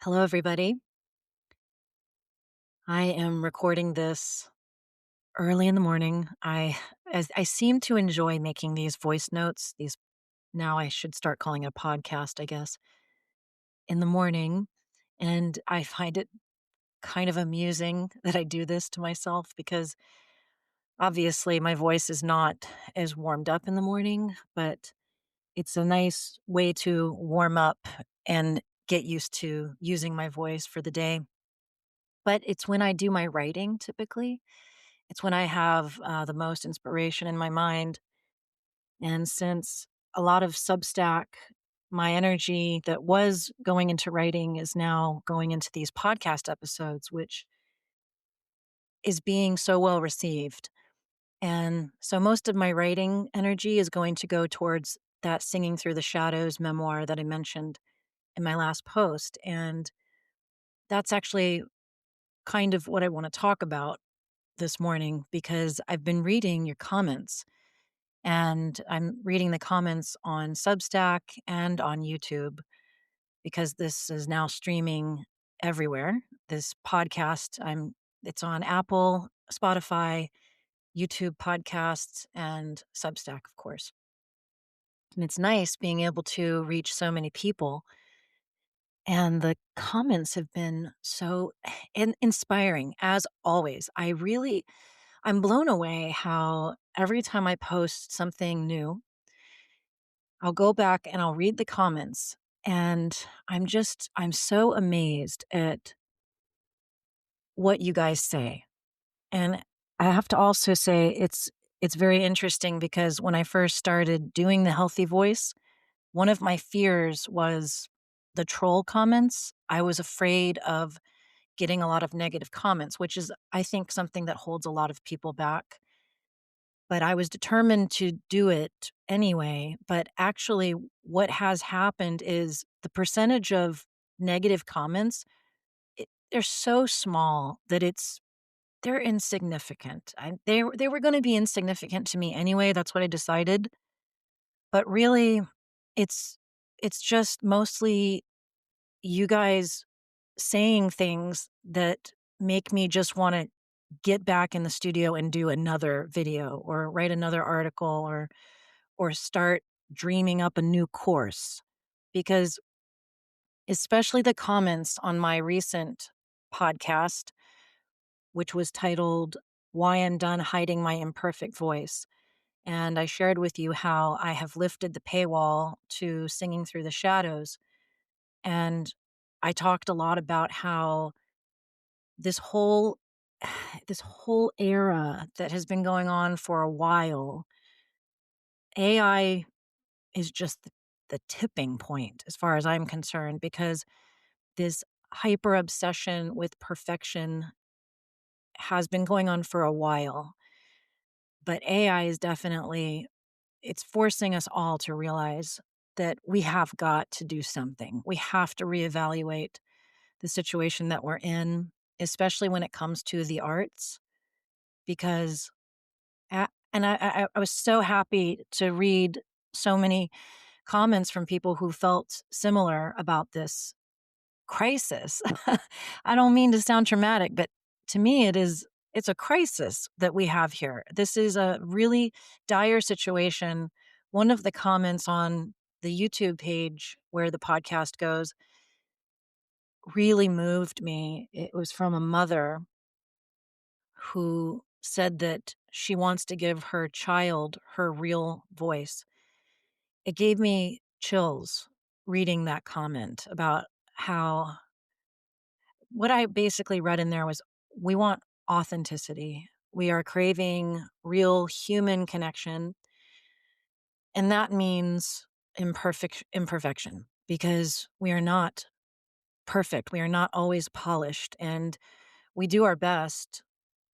Hello, everybody. I am recording this early in the morning. As I seem to enjoy making these voice notes. These now I should start calling it a podcast, I guess, in the morning, and I find it kind of amusing that I do this to myself because obviously my voice is not as warmed up in the morning, but it's a nice way to warm up and get used to using my voice for the day. But it's when I do my writing typically. It's when I have, the most inspiration in my mind, and since a lot of Substack, my energy that was going into writing is now going into these podcast episodes, which is being so well received, and so most of my writing energy is going to go towards that Singing Through the Shadows memoir that I mentioned in my last post, and that's actually kind of what I wanna talk about this morning because I've been reading your comments. And I'm reading the comments on Substack and on YouTube because this is now streaming everywhere. This podcast, it's on Apple, Spotify, YouTube podcasts, and Substack, of course. And it's nice being able to reach so many people. And the comments have been so inspiring as always. I'm blown away how every time I post something new, I'll go back and I'll read the comments, and I'm so amazed at what you guys say. And I have to also say it's very interesting because when I first started doing the healthy voice, one of my fears was the troll comments. I was afraid of getting a lot of negative comments, which is I think something that holds a lot of people back. But I was determined to do it anyway. But actually, what has happened is the percentage of negative comments, they're so small that they're insignificant. They were going to be insignificant to me anyway. That's what I decided. But really, it's it's just mostly you guys saying things that make me just want to get back in the studio and do another video or write another article or start dreaming up a new course because especially the comments on my recent podcast, which was titled Why I'm Done Hiding My Imperfect Voice. And I shared with you how I have lifted the paywall to Singing Through the Shadows. And I talked a lot about how this whole this whole era that has been going on for a while, AI is just the tipping point as far as I'm concerned because this hyper obsession with perfection has been going on for a while. But AI is definitely it's forcing us all to realize that we have got to do something. We have to reevaluate the situation that we're in, especially when it comes to the arts, because I was so happy to read so many comments from people who felt similar about this crisis. I don't mean to sound dramatic, but to me it's a crisis that we have here. This is a really dire situation. One of the comments on the YouTube page where the podcast goes really moved me. It was from a mother who said that she wants to give her child her real voice. It gave me chills reading that comment about how what I basically read in there was we want authenticity. We are craving real human connection. And that means imperfection because we are not perfect. We are not always polished. And we do our best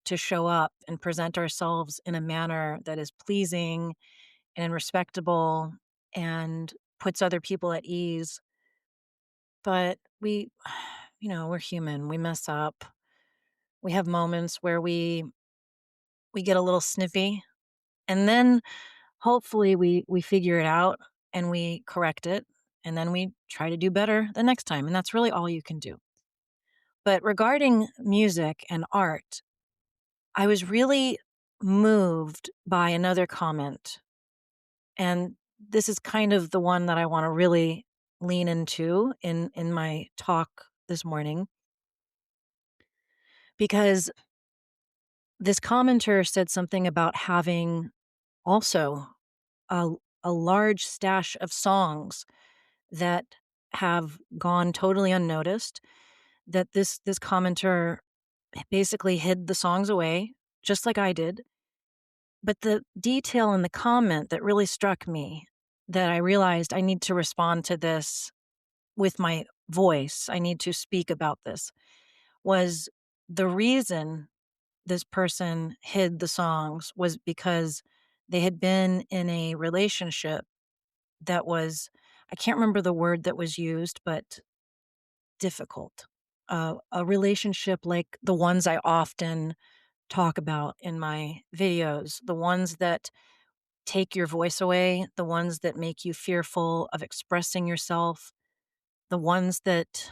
to show up and present ourselves in a manner that is pleasing and respectable and puts other people at ease. But we're human. We mess up. We have moments where we get a little snippy and then hopefully we figure it out and we correct it. and then we try to do better the next time, and that's really all you can do. But regarding music and art, I was really moved by another comment, and this is kind of the one that I wanna really lean into in my talk this morning, because this commenter said something about having also a a large stash of songs that have gone totally unnoticed, that this commenter basically hid the songs away, just like I did. But the detail in the comment that really struck me, that I realized I need to respond to this with my voice, I need to speak about this, was the reason this person hid the songs was because they had been in a relationship that was, I can't remember the word that was used, but difficult. A relationship like the ones I often talk about in my videos, the ones that take your voice away, the ones that make you fearful of expressing yourself, the ones that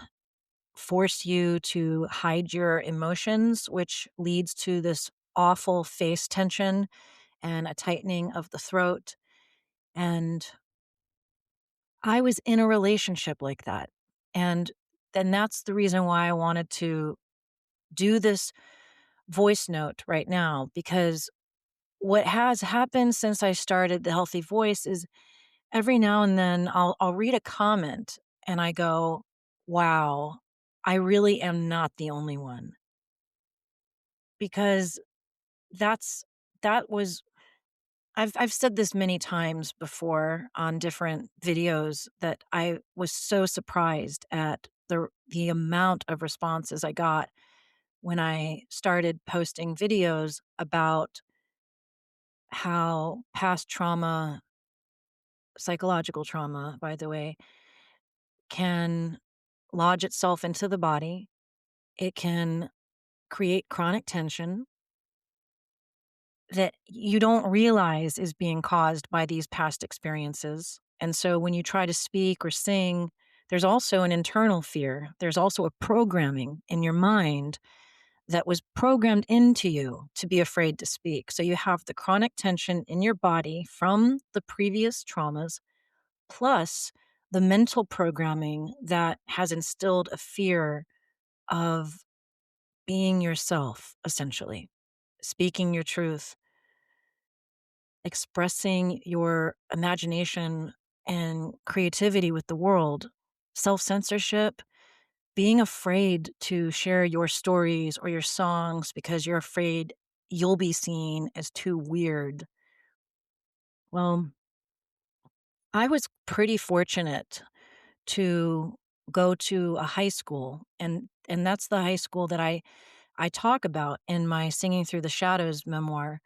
force you to hide your emotions, which leads to this awful face tension and a tightening of the throat. And I was in a relationship like that. And then that's the reason why I wanted to do this voice note right now, because what has happened since I started the healthy voice is every now and then I'll read a comment and I go, "Wow, I really am not the only one." Because that's that was I've said this many times before on different videos that I was so surprised at the amount of responses I got when I started posting videos about how past trauma, psychological trauma, by the way, can lodge itself into the body. It can create chronic tension that you don't realize is being caused by these past experiences. And so when you try to speak or sing, there's also an internal fear. There's also a programming in your mind that was programmed into you to be afraid to speak. So you have the chronic tension in your body from the previous traumas, plus the mental programming that has instilled a fear of being yourself, essentially, speaking your truth, expressing your imagination and creativity with the world, self censorship, being afraid to share your stories or your songs because you're afraid you'll be seen as too weird. Well, I was pretty fortunate to go to a high school, and that's the high school that I talk about in my Singing Through the Shadows memoir.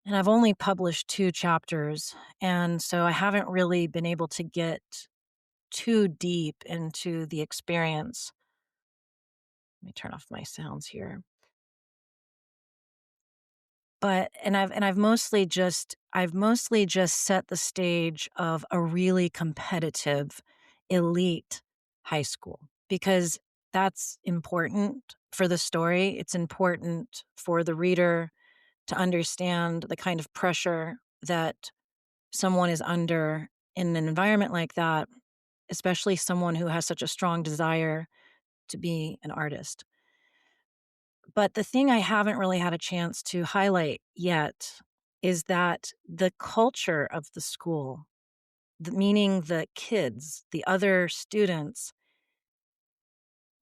And I've only published 2 chapters, and so I haven't really been able to get too deep into the experience. Let me turn off my sounds here. But I've mostly just set the stage of a really competitive elite high school, because that's important for the story. It's important for the reader to understand the kind of pressure that someone is under in an environment like that, especially someone who has such a strong desire to be an artist. But the thing I haven't really had a chance to highlight yet is that the culture of the school, meaning the kids, the other students,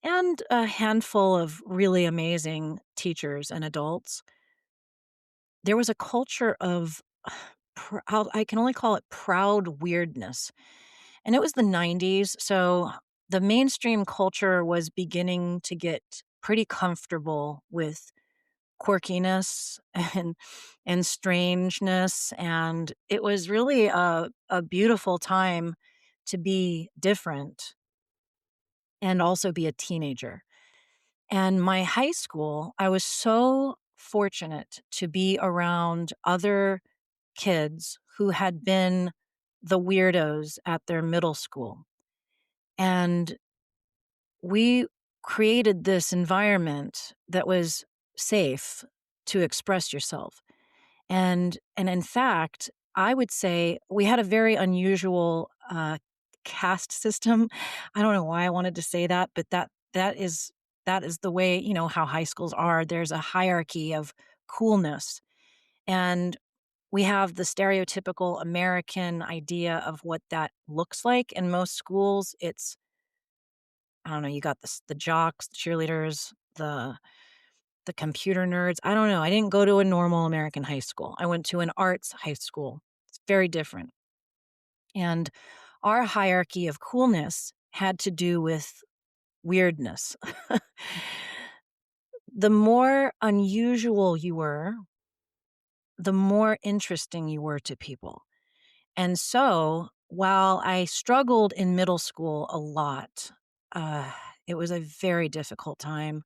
and a handful of really amazing teachers and adults, there was a culture of, I can only call it proud weirdness. And it was the 90s, so the mainstream culture was beginning to get pretty comfortable with quirkiness and strangeness, and it was really a beautiful time to be different and also be a teenager. And my high school, I was so fortunate to be around other kids who had been the weirdos at their middle school. And we created this environment that was safe to express yourself. And in fact, I would say we had a very unusual, caste system. I don't know why I wanted to say that, but that is the way, how high schools are. There's a hierarchy of coolness, and we have the stereotypical American idea of what that looks like. In most schools, it's I don't know, you got the jocks, the cheerleaders, the computer nerds. I don't know. I didn't go to a normal American high school. I went to an arts high school. It's very different. And our hierarchy of coolness had to do with weirdness. The more unusual you were, the more interesting you were to people. And so while I struggled in middle school a lot, uh, it was a very difficult time.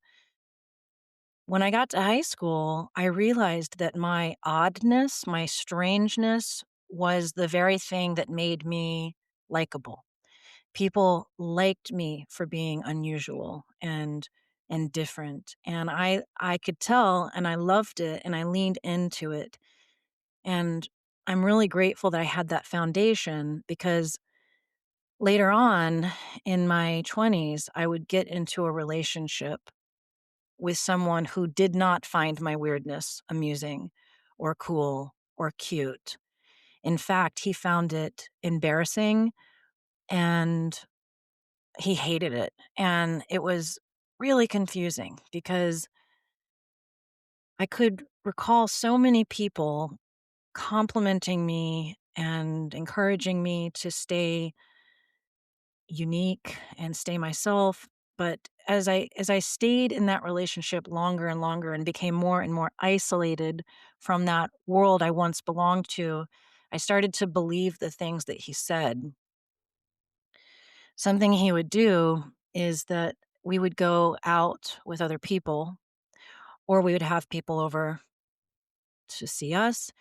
When I got to high school, I realized that my oddness, my strangeness was the very thing that made me likable. People liked me for being unusual and different. And I could tell and I loved it and I leaned into it. And I'm really grateful that I had that foundation because later on in my 20s, I would get into a relationship with someone who did not find my weirdness amusing or cool or cute. In fact, he found it embarrassing and he hated it. And it was really confusing because I could recall so many people complimenting me and encouraging me to stay unique and stay myself. But as I stayed in that relationship longer and longer and became more and more isolated from that world I once belonged to, I started to believe the things that he said. Something he would do is that we would go out with other people, or we would have people over to see us.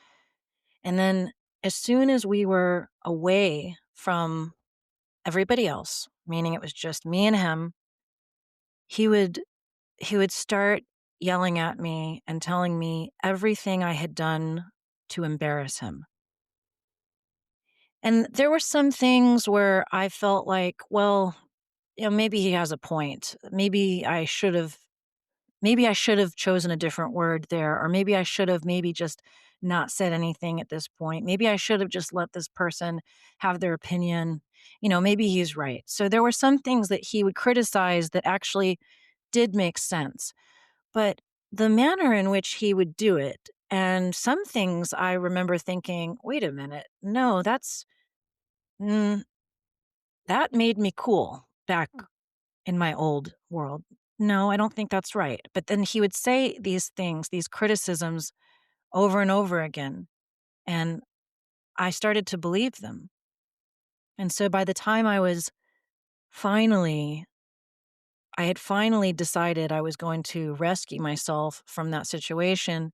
And then as soon as we were away from everybody else, meaning it was just me and him, he would he would start yelling at me and telling me everything I had done to embarrass him. And there were some things where I felt like, well, maybe he has a point. Maybe I should have chosen a different word there, or maybe I should have maybe just not said anything at this point. Maybe I should have just let this person have their opinion. Maybe he's right. So there were some things that he would criticize that actually did make sense. But the manner in which he would do it, and some things I remember thinking, "Wait a minute. No, mm, that made me cool back in my old world. No, I don't think that's right." But then he would say these things, these criticisms over and over again, and I started to believe them. And so by the time finally I had finally decided I was going to rescue myself from that situation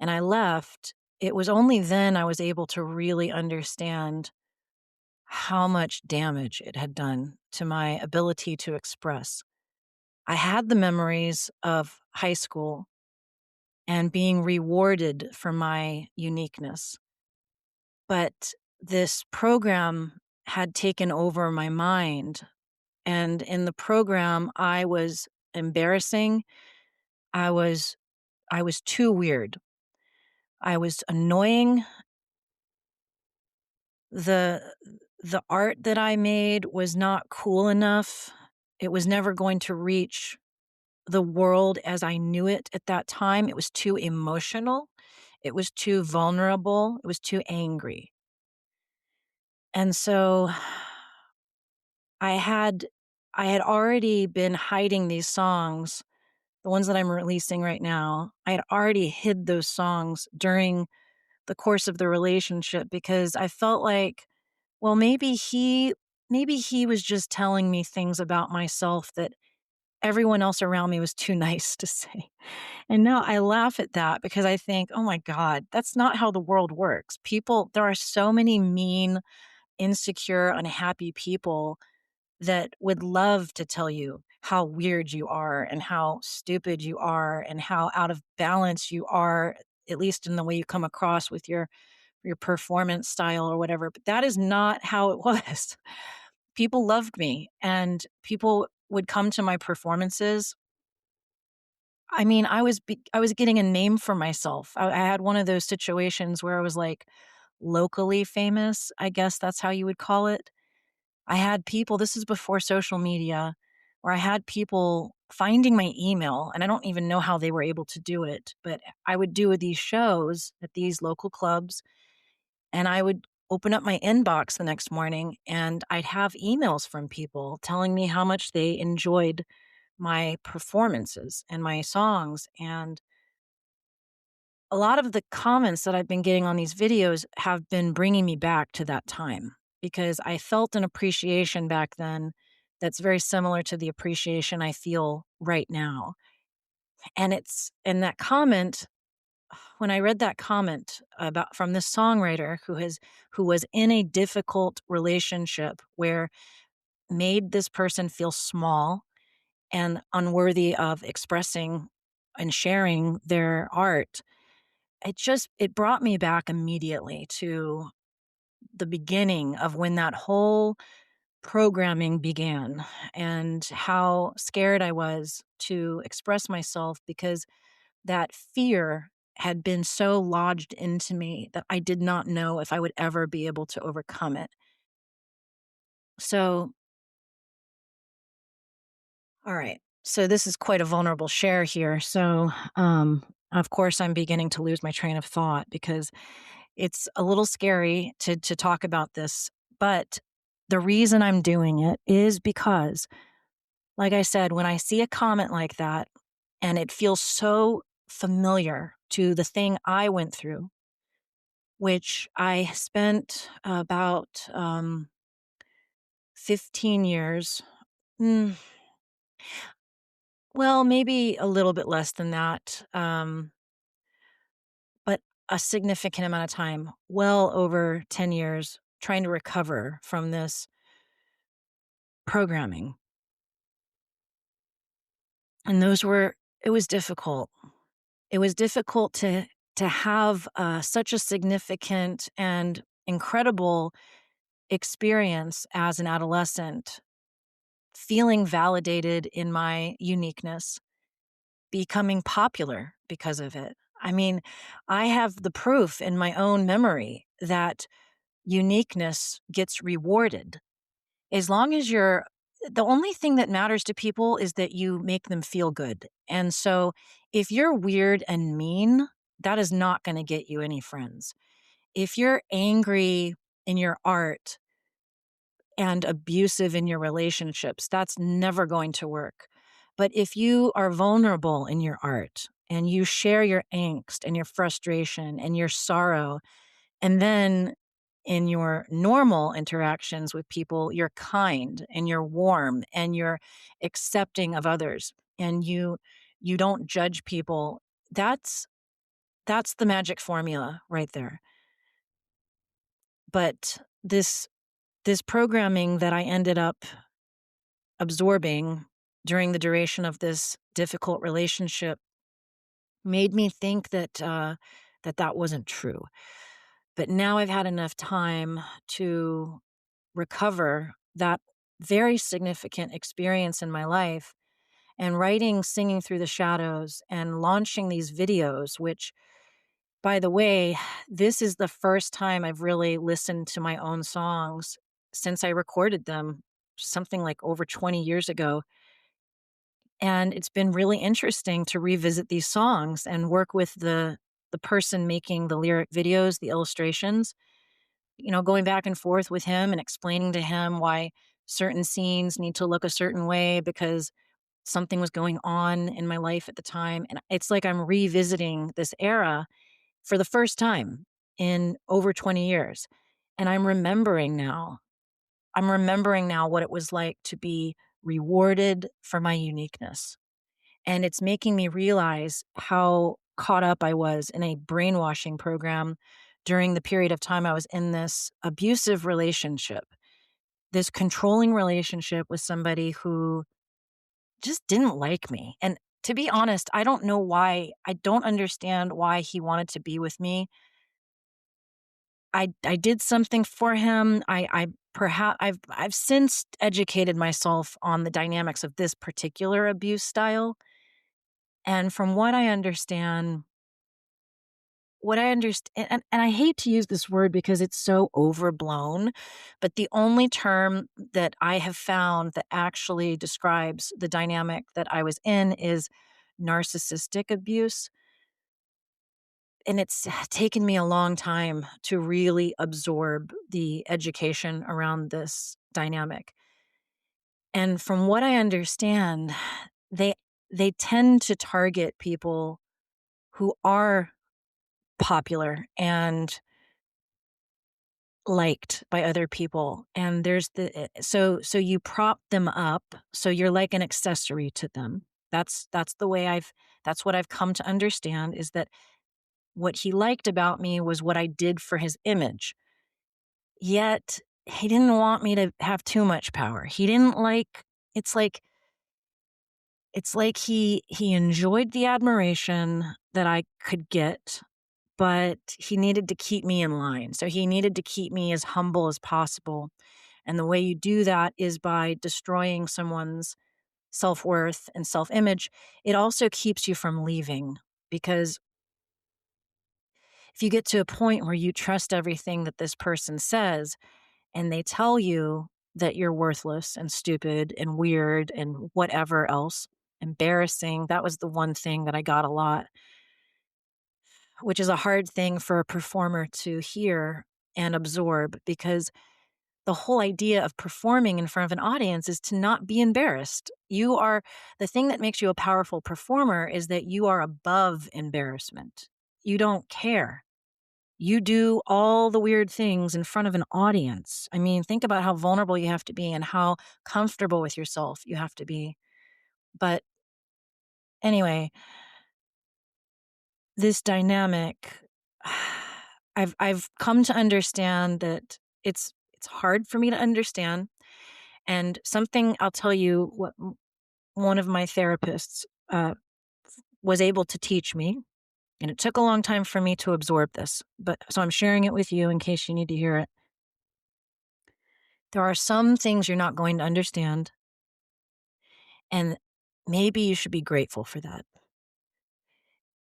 and I left, it was only then I was able to really understand how much damage it had done to my ability to express. I had the memories of high school and being rewarded for my uniqueness, but this program had taken over my mind. And in the program, I was embarrassing. I was I was too weird. I was annoying. The the art that I made was not cool enough. It was never going to reach the world as I knew it at that time. It was too emotional. It was too vulnerable. It was too angry. And so I had I had already been hiding these songs, the ones that I'm releasing right now. I had already hid those songs during the course of the relationship because I felt like, well, maybe he was just telling me things about myself that everyone else around me was too nice to say. And now I laugh at that because I think, oh my God, that's not how the world works. People, there are so many mean, insecure, unhappy people that would love to tell you how weird you are and how stupid you are and how out of balance you are, at least in the way you come across with your performance style or whatever. But that is not how it was. People loved me and people would come to my performances. I mean, I was getting a name for myself. I had one of those situations where I was like locally famous. I guess that's how you would call it. I had people, this is before social media, where I had people finding my email, and I don't even know how they were able to do it, but I would do these shows at these local clubs, and I would open up my inbox the next morning, and I'd have emails from people telling me how much they enjoyed my performances and my songs. And a lot of the comments that I've been getting on these videos have been bringing me back to that time because I felt an appreciation back then that's very similar to the appreciation I feel right now. And it's in that comment, when I read that comment about from this songwriter who was in a difficult relationship where made this person feel small and unworthy of expressing and sharing their art, it brought me back immediately to the beginning of when that whole programming began and how scared I was to express myself because that fear had been so lodged into me that I did not know if I would ever be able to overcome it. So, all right. So this is quite a vulnerable share here. So, of course, I'm beginning to lose my train of thought because it's a little scary to talk about this, but the reason I'm doing it is because, like I said, when I see a comment like that and it feels so familiar to the thing I went through, which I spent about 15 years, mm, well, maybe a little bit less than that, but a significant amount of time, well over 10 years, trying to recover from this programming. And it was difficult. It was difficult to have such a significant and incredible experience as an adolescent, feeling validated in my uniqueness, becoming popular because of it. I mean, I have the proof in my own memory that uniqueness gets rewarded. As long as you're the only thing that matters to people is that you make them feel good. And so if you're weird and mean, that is not going to get you any friends. If you're angry in your art and abusive in your relationships, that's never going to work. But if you are vulnerable in your art and you share your angst and your frustration and your sorrow, and then in your normal interactions with people, you're kind and you're warm and you're accepting of others and you don't judge people. That's that's the magic formula right there. But this programming that I ended up absorbing during the duration of this difficult relationship made me think that that wasn't true. But now I've had enough time to recover that very significant experience in my life and writing Singing Through the Shadows and launching these videos, which, by the way, this is the first time I've really listened to my own songs since I recorded them something like over 20 years ago. And it's been really interesting to revisit these songs and work with the person making the lyric videos, the illustrations, going back and forth with him and explaining to him why certain scenes need to look a certain way because something was going on in my life at the time. And it's like I'm revisiting this era for the first time in over 20 years. And I'm remembering now what it was like to be rewarded for my uniqueness. And it's making me realize how caught up I was in a brainwashing program during the period of time I was in this abusive relationship, this controlling relationship with somebody who just didn't like me. And to be honest, I don't know why. I don't understand why he wanted to be with me. I did something for him. I perhaps I've since educated myself on the dynamics of this particular abuse style. And from what I understand, and I hate to use this word because it's so overblown, but the only term that I have found that actually describes the dynamic that I was in is narcissistic abuse. And it's taken me a long time to really absorb the education around this dynamic. And from what I understand, they they tend to target people who are popular and liked by other people, and there's so you prop them up, so you're like an accessory to them. That's the way that's what I've come to understand, is that what he liked about me was what I did for his image. Yet, he didn't want me to have too much power. He didn't like it's like he enjoyed the admiration that I could get, but he needed to keep me in line. So he needed to keep me as humble as possible. And the way you do that is by destroying someone's self-worth and self-image. It also keeps you from leaving, because if you get to a point where you trust everything that this person says and they tell you that you're worthless and stupid and weird and whatever else, embarrassing, that was the one thing that I got a lot, which is a hard thing for a performer to hear and absorb, because the whole idea of performing in front of an audience is to not be embarrassed. The thing that makes you a powerful performer is that you are above embarrassment. You don't care. You do all the weird things in front of an audience. I mean, think about how vulnerable you have to be and how comfortable with yourself you have to be. But anyway, this dynamic, I've come to understand that it's hard for me to understand. And something I'll tell you, what one of my therapists was able to teach me, and it took a long time for me to absorb this, but so I'm sharing it with you in case you need to hear it. There are some things you're not going to understand, and maybe you should be grateful for that.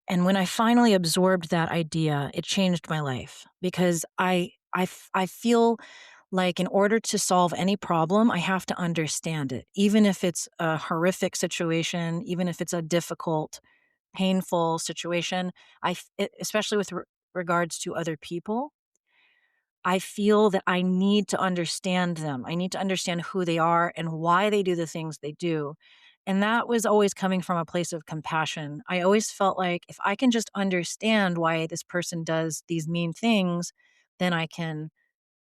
And when I finally absorbed that idea, it changed my life, because I feel like in order to solve any problem, I have to understand it, even if it's a horrific situation, even if it's a difficult, painful situation. Especially with regards to other people, I feel that I need to understand them. I need to understand who they are and why they do the things they do. And that was always coming from a place of compassion. I always felt like if I can just understand why this person does these mean things, then I can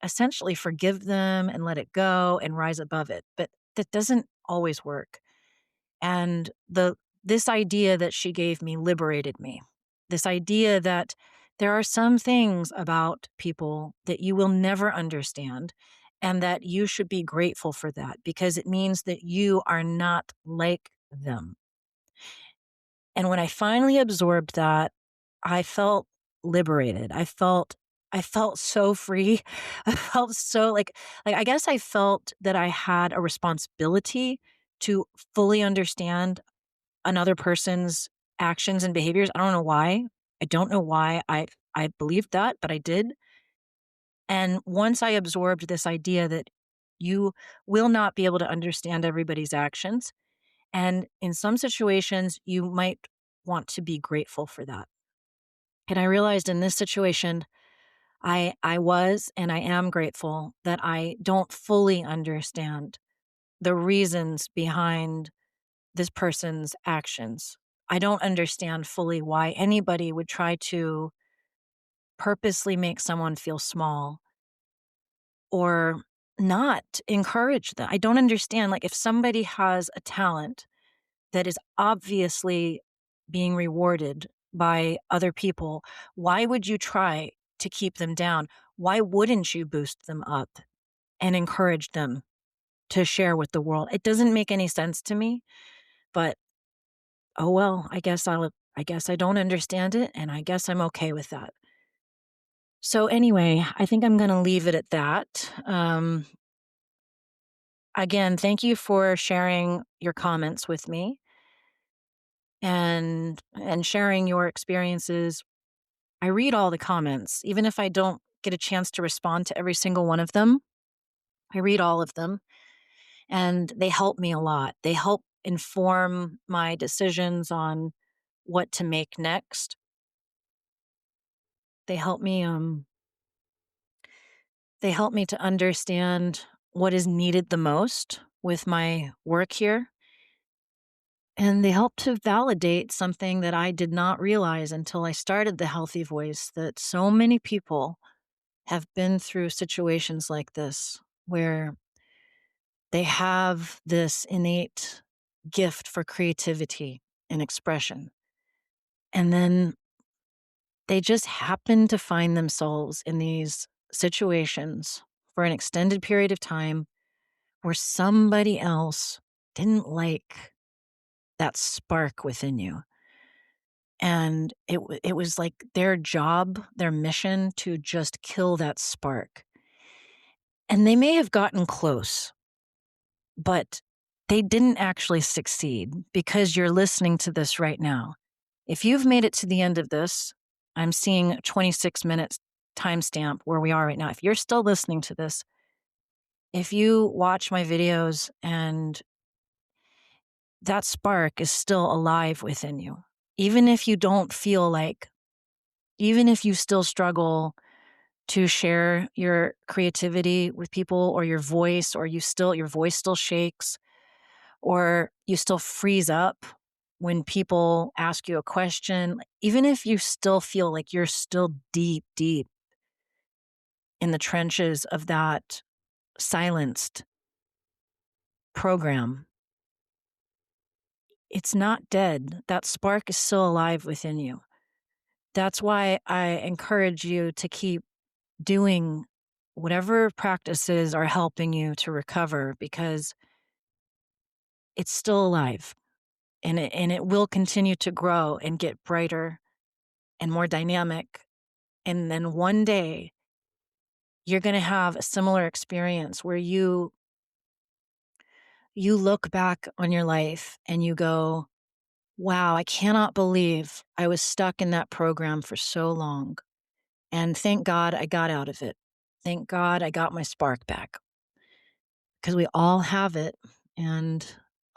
essentially forgive them and let it go and rise above it. But that doesn't always work. And this idea that she gave me liberated me. This idea that there are some things about people that you will never understand, and that you should be grateful for that, because it means that you are not like them. And when I finally absorbed that, I felt liberated. I felt so free. I felt so like I guess I felt that I had a responsibility to fully understand another person's actions and behaviors. I don't know why. I don't know why I believed that, but I did. And once I absorbed this idea that you will not be able to understand everybody's actions, and in some situations you might want to be grateful for that. And I realized in this situation, I was and I am grateful that I don't fully understand the reasons behind this person's actions. I don't understand fully why anybody would try to purposely make someone feel small, or not encourage them. I don't understand, like, if somebody has a talent that is obviously being rewarded by other people, why would you try to keep them down? Why wouldn't you boost them up and encourage them to share with the world? It doesn't make any sense to me, but oh well, I guess I don't understand it, and I guess I'm okay with that. So anyway, I think I'm going to leave it at that. Again, thank you for sharing your comments with me and sharing your experiences. I read all the comments, even if I don't get a chance to respond to every single one of them. I read all of them, and they help me a lot. They help inform my decisions on what to make next. They help me they help me to understand what is needed the most with my work here. And they help to validate something that I did not realize until I started the Healthy Voice, that so many people have been through situations like this where they have this innate gift for creativity and expression. And then they just happen to find themselves in these situations for an extended period of time where somebody else didn't like that spark within you. And it was like their job, their mission to just kill that spark. And they may have gotten close, but they didn't actually succeed because you're listening to this right now. If you've made it to the end of this, I'm seeing a 26 minutes timestamp where we are right now. If you're still listening to this, if you watch my videos and that spark is still alive within you, even if you don't feel like, even if you still struggle to share your creativity with people, or your voice, or your voice still shakes, or you still freeze up when people ask you a question, like, even if you still feel like you're still deep, deep in the trenches of that silenced program, it's not dead. That spark is still alive within you. That's why I encourage you to keep doing whatever practices are helping you to recover, because it's still alive, and it will continue to grow and get brighter and more dynamic. And then one day you're going to have a similar experience where you look back on your life and you go, wow, I cannot believe I was stuck in that program for so long. And thank God I got out of it. Thank God I got my spark back, because we all have it. And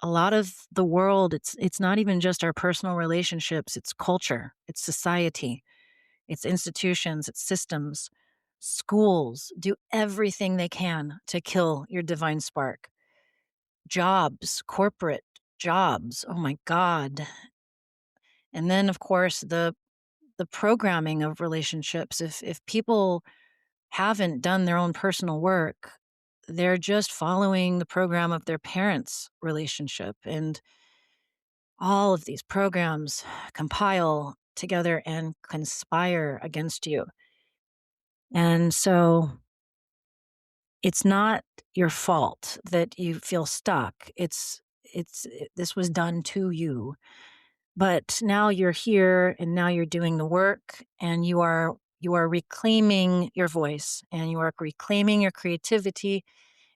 a lot of the world, it's not even just our personal relationships, it's culture, it's society, it's institutions, it's systems. Schools do everything they can to kill your divine spark. Jobs, corporate jobs, oh my God. And then of course the programming of relationships. If people haven't done their own personal work, they're just following the program of their parents' relationship. And all of these programs compile together and conspire against you. And so it's not your fault that you feel stuck. This was done to you. But now you're here, and now you're doing the work, and you are reclaiming your voice, and you are reclaiming your creativity.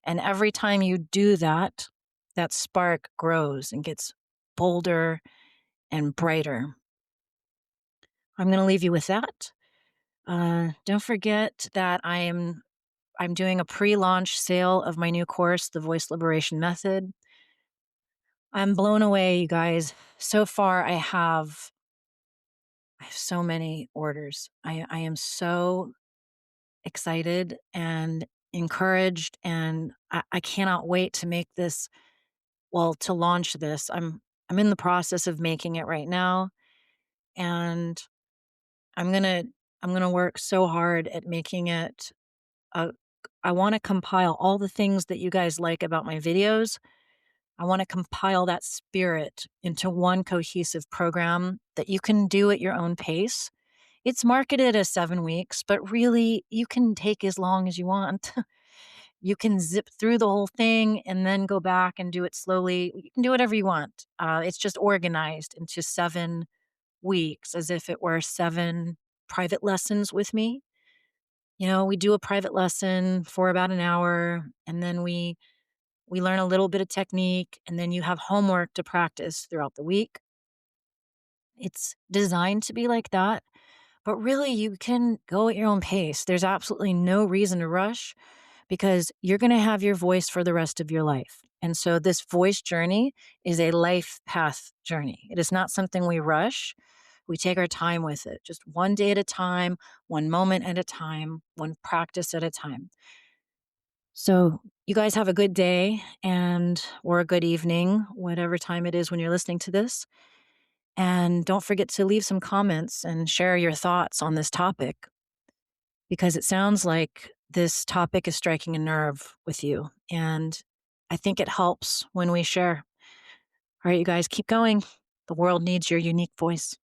And every time you do that, that spark grows and gets bolder and brighter. I'm going to leave you with that. Don't forget that I'm doing a pre-launch sale of my new course, The Voice Liberation Method. I'm blown away, you guys. So far, I have so many orders. I am so excited and encouraged, and I cannot wait to make this, well, to launch this. I'm in the process of making it right now, and I'm gonna I'm gonna work so hard at making it a I want to compile all the things that you guys like about my videos. I want to compile that spirit into one cohesive program that you can do at your own pace. It's marketed as 7 weeks, but really you can take as long as you want. You can zip through the whole thing and then go back and do it slowly. You can do whatever you want. It's just organized into 7 weeks as if it were seven private lessons with me. We do a private lesson for about an hour, and then we learn a little bit of technique, and then you have homework to practice throughout the week. It's designed to be like that, but really you can go at your own pace. There's absolutely no reason to rush because you're going to have your voice for the rest of your life. And so this voice journey is a life path journey. It is not something we rush. We take our time with it, just one day at a time, one moment at a time, one practice at a time. So you guys have a good day and or a good evening, whatever time it is when you're listening to this. And don't forget to leave some comments and share your thoughts on this topic because it sounds like this topic is striking a nerve with you. And I think it helps when we share. All right, you guys, keep going. The world needs your unique voice.